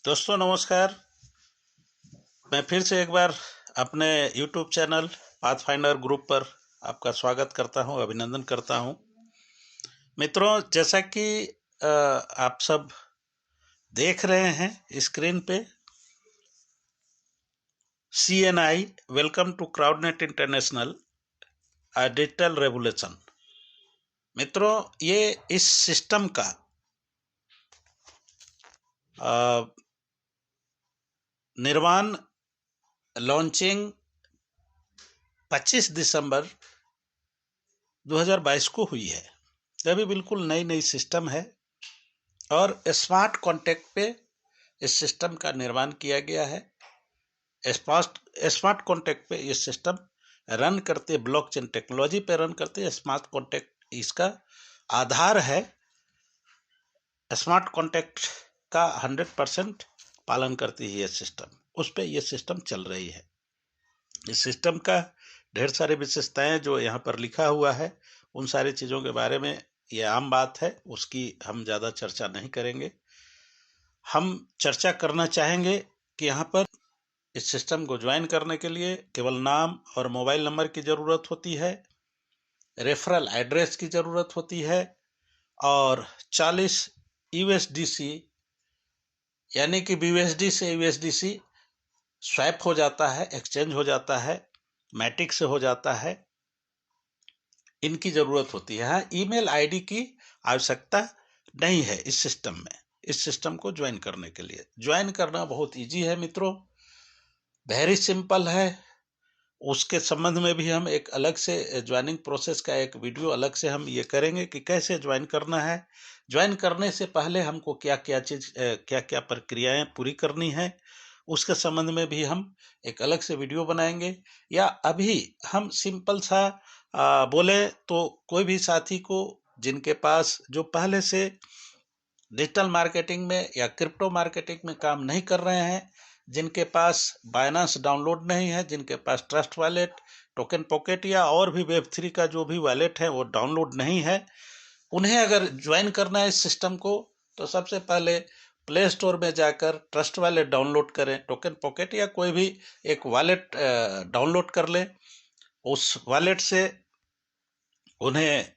दोस्तों नमस्कार। मैं फिर से एक बार अपने YouTube चैनल पाथफाइंडर ग्रुप पर आपका स्वागत करता हूं, अभिनंदन करता हूं। मित्रों, जैसा कि आप सब देख रहे हैं स्क्रीन पे, CNI welcome to Crowdnet international digital revolution. मित्रों, ये इस सिस्टम का निर्माण लॉन्चिंग 25 दिसंबर 2022 को हुई है। अभी बिल्कुल नई सिस्टम है और स्मार्ट कॉन्टैक्ट पे इस सिस्टम का निर्माण किया गया है। स्मार्ट कॉन्टैक्ट पे ये सिस्टम रन करते, ब्लॉकचेन टेक्नोलॉजी पे रन करते। स्मार्ट कॉन्टैक्ट इसका आधार है। स्मार्ट कॉन्टैक्ट का 100% पालन करती है ये सिस्टम, उस पे ये सिस्टम चल रही है। इस सिस्टम का ढेर सारी विशेषताएं जो यहाँ पर लिखा हुआ है, उन सारी चीज़ों के बारे में ये आम बात है, उसकी हम ज़्यादा चर्चा नहीं करेंगे। हम चर्चा करना चाहेंगे कि यहाँ पर इस सिस्टम को ज्वाइन करने के लिए केवल नाम और मोबाइल नंबर की ज़रूरत होती है, रेफरल एड्रेस की ज़रूरत होती है और 40 USDC यानी कि BUSD से USDC स्वैप हो जाता है, एक्सचेंज हो जाता है, मैटिक से हो जाता है, इनकी ज़रूरत होती है। हाँ, ईमेल आईडी की आवश्यकता नहीं है इस सिस्टम में। इस सिस्टम को ज्वाइन करने के लिए ज्वाइन करना बहुत इजी है मित्रों, वेरी सिंपल है। उसके संबंध में भी हम एक अलग से ज्वाइनिंग प्रोसेस का एक वीडियो अलग से हम ये करेंगे कि कैसे ज्वाइन करना है। ज्वाइन करने से पहले हमको क्या क्या प्रक्रियाएं पूरी करनी है, उसके संबंध में भी हम एक अलग से वीडियो बनाएंगे। या अभी हम सिंपल सा बोले तो कोई भी साथी को जिनके पास जो पहले से डिजिटल मार्केटिंग में या क्रिप्टो मार्केटिंग में काम नहीं कर रहे हैं, जिनके पास बाइनेंस डाउनलोड नहीं है, जिनके पास ट्रस्ट वॉलेट, टोकन पॉकेट या और भी वेब3 का जो भी वॉलेट है वो डाउनलोड नहीं है, उन्हें अगर ज्वाइन करना है इस सिस्टम को, तो सबसे पहले प्ले स्टोर में जाकर ट्रस्ट वॉलेट डाउनलोड करें, टोकन पॉकेट या कोई भी एक वॉलेट डाउनलोड कर लें। उस वॉलेट से उन्हें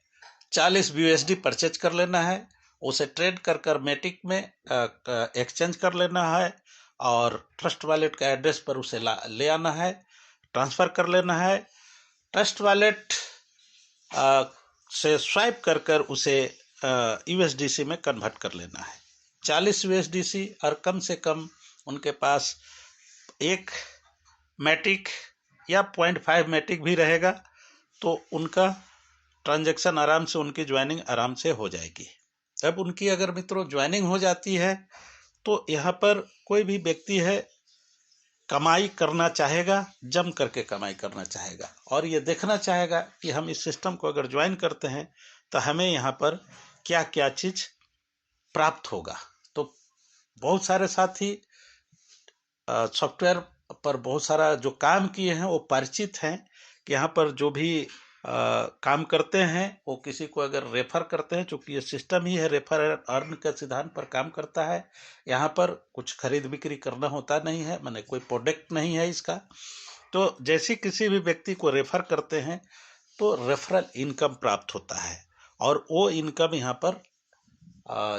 40 BUSD परचेज कर लेना है, उसे ट्रेड कर मैटिक में एक्सचेंज कर लेना है और ट्रस्ट वॉलेट का एड्रेस पर उसे ले आना है, ट्रांसफ़र कर लेना है। ट्रस्ट वॉलेट से स्वाइप कर उसे USDC में कन्वर्ट कर लेना है। 40 USDC और कम से कम उनके पास एक मैटिक या 0.5 मैटिक भी रहेगा, तो उनका ट्रांजैक्शन आराम से, उनकी ज्वाइनिंग आराम से हो जाएगी। अब उनकी अगर मित्रों ज्वाइनिंग हो जाती है तो यहाँ पर कोई भी व्यक्ति है कमाई करना चाहेगा, जम करके कमाई करना चाहेगा और ये देखना चाहेगा कि हम इस सिस्टम को अगर ज्वाइन करते हैं तो हमें यहाँ पर क्या क्या चीज़ प्राप्त होगा। तो बहुत सारे साथी सॉफ्टवेयर पर बहुत सारा जो काम किए हैं वो परिचित हैं कि यहाँ पर जो भी काम करते हैं वो किसी को अगर रेफर करते हैं, चूँकि ये सिस्टम ही है रेफर अर्न के सिद्धांत पर काम करता है। यहाँ पर कुछ खरीद बिक्री करना होता नहीं है, माने कोई प्रोडक्ट नहीं है इसका। तो जैसे किसी भी व्यक्ति को रेफर करते हैं तो रेफरल इनकम प्राप्त होता है और वो इनकम यहाँ पर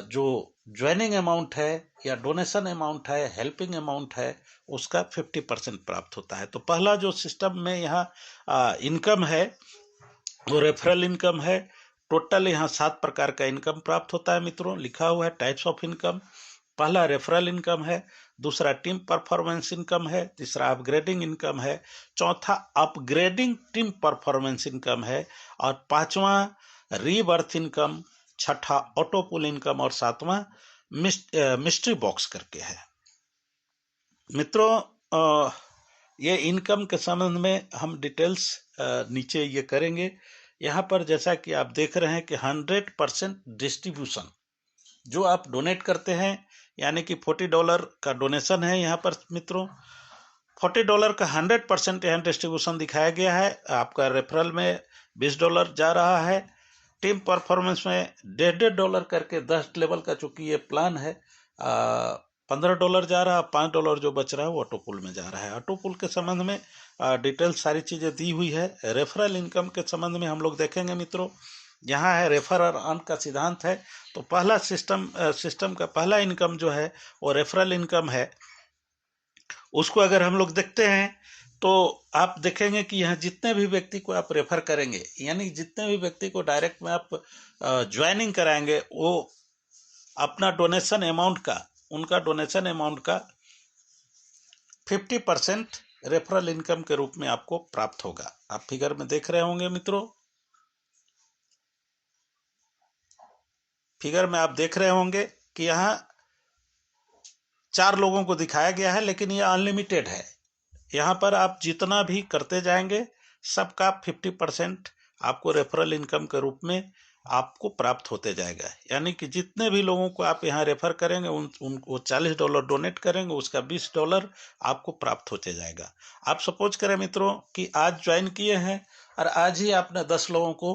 जो ज्वाइनिंग अमाउंट है या डोनेशन अमाउंट है, हेल्पिंग अमाउंट है, उसका 50% प्राप्त होता है। तो पहला जो सिस्टम में यहाँ इनकम है वो रेफरल इनकम है। टोटल यहाँ 7 प्रकार का इनकम प्राप्त होता है मित्रों, लिखा हुआ है टाइप्स ऑफ इनकम। पहला रेफरल इनकम है, दूसरा टीम परफॉर्मेंस इनकम है, तीसरा अपग्रेडिंग इनकम है, चौथा अपग्रेडिंग टीम परफॉर्मेंस इनकम है और पांचवा रीबर्थ इनकम, छठा ऑटो पुल इनकम और सातवां मिस्ट्री बॉक्स करके है। मित्रों, ये इनकम के संबंध में हम डिटेल्स नीचे ये करेंगे। यहाँ पर जैसा कि आप देख रहे हैं कि 100% डिस्ट्रीब्यूशन जो आप डोनेट करते हैं, यानी कि $40 का डोनेशन है यहाँ पर मित्रों। $40 का 100% यहाँ डिस्ट्रीब्यूशन दिखाया गया है। आपका रेफरल में $20 जा रहा है। टीम परफॉर्मेंस में $1.5 करके 10 लेवल का, चूँकि ये प्लान है $15 जा रहा है, $5 जो बच रहा है वो ऑटो पूल में जा रहा है। ऑटो पूल के संबंध में डिटेल सारी चीज़ें दी हुई है। रेफरल इनकम के संबंध में हम लोग देखेंगे मित्रों, यहाँ है रेफर और अर्न का सिद्धांत है। तो पहला सिस्टम का पहला इनकम जो है वो रेफरल इनकम है। उसको अगर हम लोग देखते हैं तो आप देखेंगे कि यहाँ जितने भी व्यक्ति को आप रेफर करेंगे, यानी जितने भी व्यक्ति को डायरेक्ट में आप ज्वाइनिंग कराएंगे, वो अपना डोनेशन अमाउंट का, उनका डोनेशन अमाउंट का 50% रेफरल इनकम के रूप में आपको प्राप्त होगा। आप फिगर में देख रहे होंगे मित्रों, फिगर में आप देख रहे होंगे कि यहाँ 4 लोगों को दिखाया गया है, लेकिन ये अनलिमिटेड है। यहाँ पर आप जितना भी करते जाएंगे सबका 50% आपको रेफरल इनकम के रूप में आपको प्राप्त होते जाएगा। यानी कि जितने भी लोगों को आप यहाँ रेफर करेंगे उनको $40 डोनेट करेंगे, उसका $20 आपको प्राप्त होते जाएगा। आप सपोज करें मित्रों कि आज ज्वाइन किए हैं और आज ही आपने 10 लोगों को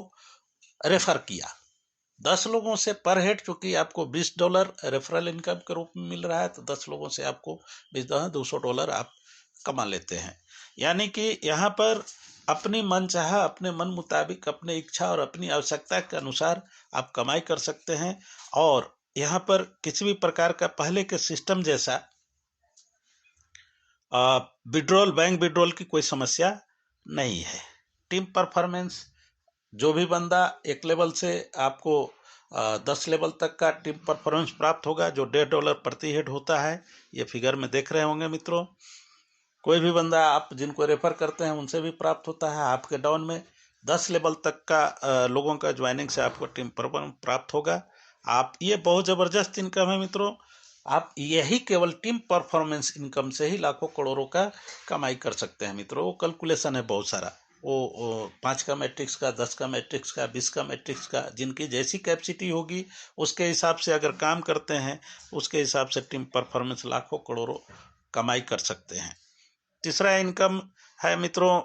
रेफर किया। 10 लोगों से पर हेड चूंकि आपको $20 रेफरल इनकम के रूप में मिल रहा है, तो 10 लोगों से आपको $200 आप कमा लेते हैं। यानी कि यहाँ पर अपनी मनचाहा, अपने मन मुताबिक, अपने इच्छा और अपनी आवश्यकता के अनुसार आप कमाई कर सकते हैं। और यहाँ पर किसी भी प्रकार का पहले के सिस्टम जैसा विड्रॉल, बैंक विड्रॉल की कोई समस्या नहीं है। टीम परफॉर्मेंस, जो भी बंदा एक लेवल से आपको 10 लेवल तक का टीम परफॉर्मेंस प्राप्त होगा, जो $1.5 प्रति हेड होता है। ये फिगर में देख रहे होंगे मित्रों। कोई भी बंदा आप जिनको रेफर करते हैं उनसे भी प्राप्त होता है। आपके डाउन में 10 लेवल तक का लोगों का ज्वाइनिंग से आपको टीम परफॉर्मेंस प्राप्त होगा। आप, ये बहुत ज़बरदस्त इनकम है मित्रों। आप यही केवल टीम परफॉर्मेंस इनकम से ही लाखों करोड़ों का कमाई कर सकते हैं मित्रों। वो कैलकुलेशन है बहुत सारा, वो 5 का मैट्रिक्स का, 10 का मैट्रिक्स का, 20 का मैट्रिक्स का, जिनकी जैसी कैपेसिटी होगी उसके हिसाब से अगर काम करते हैं, उसके हिसाब से टीम परफॉर्मेंस लाखों करोड़ों कमाई कर सकते हैं। तीसरा इनकम है मित्रों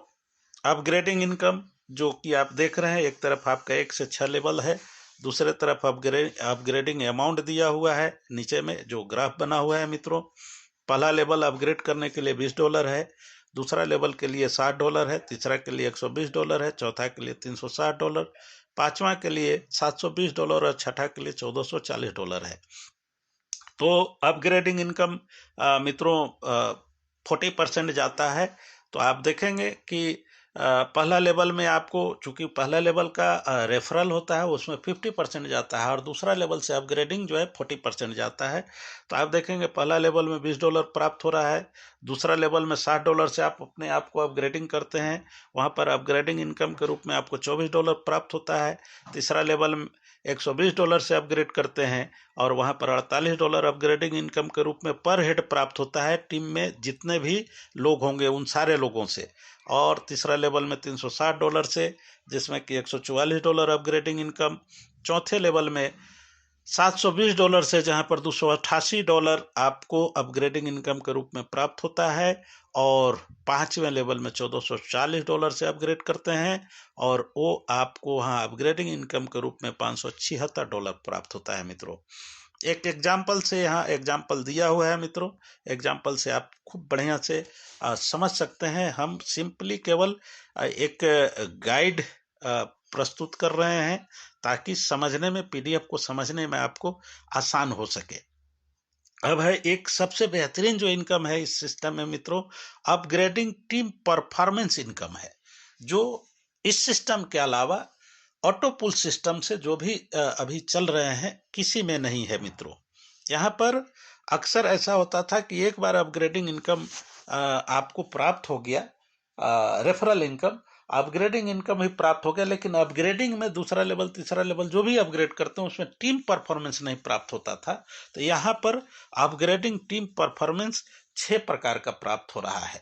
अपग्रेडिंग इनकम, जो कि आप देख रहे हैं। एक तरफ आपका 1 से 6 लेवल है, दूसरे तरफ अपग्रेडिंग अमाउंट दिया हुआ है नीचे में जो ग्राफ बना हुआ है मित्रों। पहला लेवल अपग्रेड करने के लिए $20 है, दूसरा लेवल के लिए $60 है, तीसरा के लिए $120 है, चौथा के लिए $360, पांचवा के लिए $720 और छठा के लिए $1440 है। तो अपग्रेडिंग इनकम मित्रों 40% जाता है। तो आप देखेंगे कि पहला लेवल में आपको, चूंकि पहला लेवल का रेफरल होता है उसमें 50% जाता है और दूसरा लेवल से अपग्रेडिंग जो है 40% जाता है। तो आप देखेंगे पहला लेवल में $20 प्राप्त हो रहा है, दूसरा लेवल में $60 से आप अपने आप को अपग्रेडिंग करते हैं, वहाँ पर अपग्रेडिंग इनकम के रूप में आपको $24 प्राप्त होता है। तीसरा लेवल में $120 से अपग्रेड करते हैं और वहाँ पर $48 अपग्रेडिंग इनकम के रूप में पर हेड प्राप्त होता है टीम में जितने भी लोग होंगे उन सारे लोगों से। और तीसरा लेवल में $360 से, जिसमें कि $144 अपग्रेडिंग इनकम। चौथे लेवल में $720 से, जहां पर $288 आपको अपग्रेडिंग इनकम के रूप में प्राप्त होता है। और पांचवें लेवल में $1440 से अपग्रेड करते हैं और वो आपको वहाँ अपग्रेडिंग इनकम के रूप में $576 प्राप्त होता है मित्रों। एक एग्जाम्पल से यहाँ एग्जाम्पल दिया हुआ है मित्रों, एग्जाम्पल से आप खूब बढ़िया से समझ सकते हैं। हम सिंपली केवल एक गाइड प्रस्तुत कर रहे हैं ताकि समझने में, पीडीएफ को समझने में आपको आसान हो सके। अब है एक सबसे बेहतरीन जो इनकम है इस सिस्टम में मित्रों, अपग्रेडिंग टीम परफॉर्मेंस इनकम है, जो इस सिस्टम के अलावा ऑटो पुल सिस्टम से जो भी अभी चल रहे हैं किसी में नहीं है मित्रों। यहाँ पर अक्सर ऐसा होता था कि एक बार अपग्रेडिंग इनकम आपको प्राप्त हो गया, रेफरल इनकम, अपग्रेडिंग इनकम ही प्राप्त हो गया, लेकिन अपग्रेडिंग में दूसरा लेवल, तीसरा लेवल जो भी अपग्रेड करते हैं उसमें टीम परफॉर्मेंस नहीं प्राप्त होता था। तो यहाँ पर अपग्रेडिंग टीम परफॉर्मेंस 6 प्रकार का प्राप्त हो रहा है।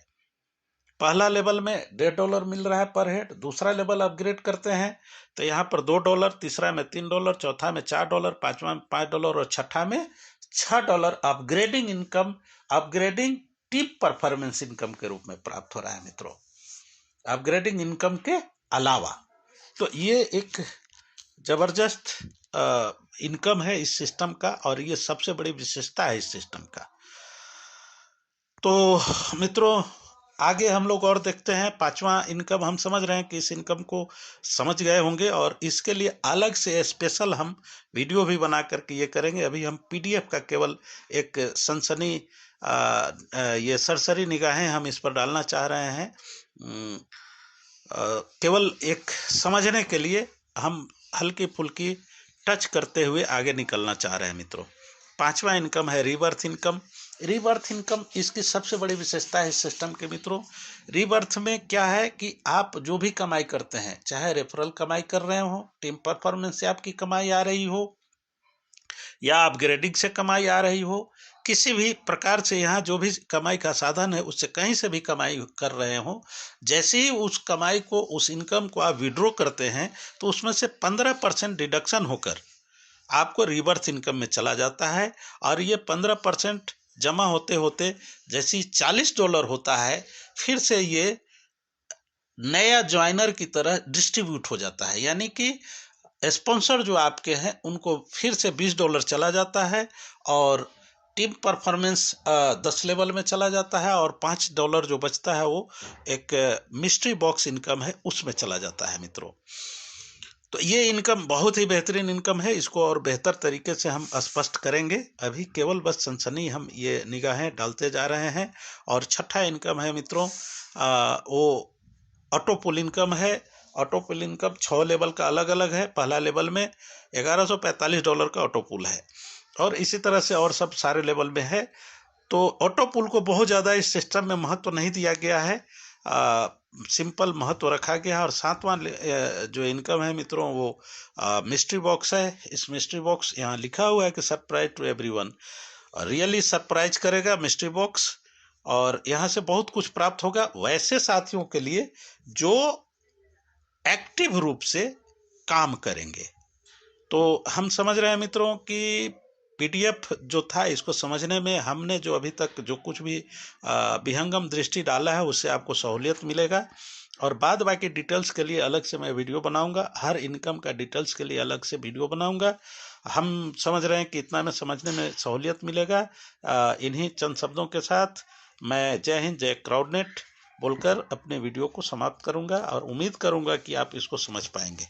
पहला लेवल में $1.5 मिल रहा है पर हेड, दूसरा लेवल अपग्रेड करते हैं तो यहाँ पर $2, तीसरा में $3, चौथा में $4, पांचवा में $5 और छठा में $6 upgrading income, upgrading team performance income के रूप में प्राप्त हो रहा है मित्रों, अपग्रेडिंग इनकम के अलावा। तो ये एक जबरदस्त इनकम है इस सिस्टम का और ये सबसे बड़ी विशेषता है इस सिस्टम का। तो मित्रों आगे हम लोग और देखते हैं। पांचवा इनकम हम समझ रहे हैं कि इस इनकम को समझ गए होंगे, और इसके लिए अलग से स्पेशल हम वीडियो भी बना करके ये करेंगे। अभी हम पीडीएफ का केवल एक सनसनी ये सरसरी निगाहें हम इस पर डालना चाह रहे हैं। केवल एक समझने के लिए हम हल्की फुल्की टच करते हुए आगे निकलना चाह रहे हैं मित्रों। पांचवा इनकम है रीबर्थ इनकम। रीबर्थ इनकम इसकी सबसे बड़ी विशेषता है इस सिस्टम के मित्रों। रीबर्थ में क्या है कि आप जो भी कमाई करते हैं, चाहे रेफरल कमाई कर रहे हो, टीम परफॉर्मेंस से आपकी कमाई आ रही हो, या अपग्रेडिंग से कमाई आ रही हो, किसी भी प्रकार से यहाँ जो भी कमाई का साधन है उससे कहीं से भी कमाई कर रहे हो, जैसे ही उस कमाई को, उस इनकम को आप विड्रॉ करते हैं तो उसमें से 15% डिडक्शन होकर आपको रिवर्स इनकम में चला जाता है। और ये 15% जमा होते होते जैसे $40 होता है, फिर से ये नया ज्वाइनर की तरह डिस्ट्रीब्यूट हो जाता है। यानी कि स्पॉन्सर जो आपके हैं उनको फिर से $20 चला जाता है, और टीम परफॉर्मेंस 10 लेवल में चला जाता है, और $5 जो बचता है वो एक मिस्ट्री बॉक्स इनकम है उसमें चला जाता है मित्रों। तो ये इनकम बहुत ही बेहतरीन इनकम है, इसको और बेहतर तरीके से हम स्पष्ट करेंगे। अभी केवल बस सनसनी हम ये निगाहें डालते जा रहे हैं। और छठा इनकम है मित्रों वो ऑटो पुल इनकम है। ऑटो पुल इनकम 6 लेवल का अलग अलग है। पहला लेवल में $1145 का ऑटो पुल है, और इसी तरह से और सब सारे लेवल में है। तो ऑटो पुल को बहुत ज़्यादा इस सिस्टम में महत्व नहीं दिया गया है, सिंपल महत्व रखा गया है। और सातवां जो इनकम है मित्रों वो मिस्ट्री बॉक्स है। इस मिस्ट्री बॉक्स यहाँ लिखा हुआ है कि surprise to everyone, really surprise करेगा मिस्ट्री बॉक्स, और यहाँ से बहुत कुछ प्राप्त होगा वैसे साथियों के लिए जो एक्टिव रूप से काम करेंगे। तो हम समझ रहे हैं मित्रों कि पीडीएफ जो था इसको समझने में हमने जो अभी तक जो कुछ भी विहंगम दृष्टि डाला है उससे आपको सहूलियत मिलेगा। और बाद बाकी डिटेल्स के लिए अलग से मैं वीडियो बनाऊंगा, हर इनकम का डिटेल्स के लिए अलग से वीडियो बनाऊंगा। हम समझ रहे हैं कि इतना में समझने में सहूलियत मिलेगा। इन्हीं चंद शब्दों के साथ मैं जय हिंद जय क्राउडनेट बोलकर अपने वीडियो को समाप्त करूंगा, और उम्मीद करूंगा कि आप इसको समझ पाएंगे।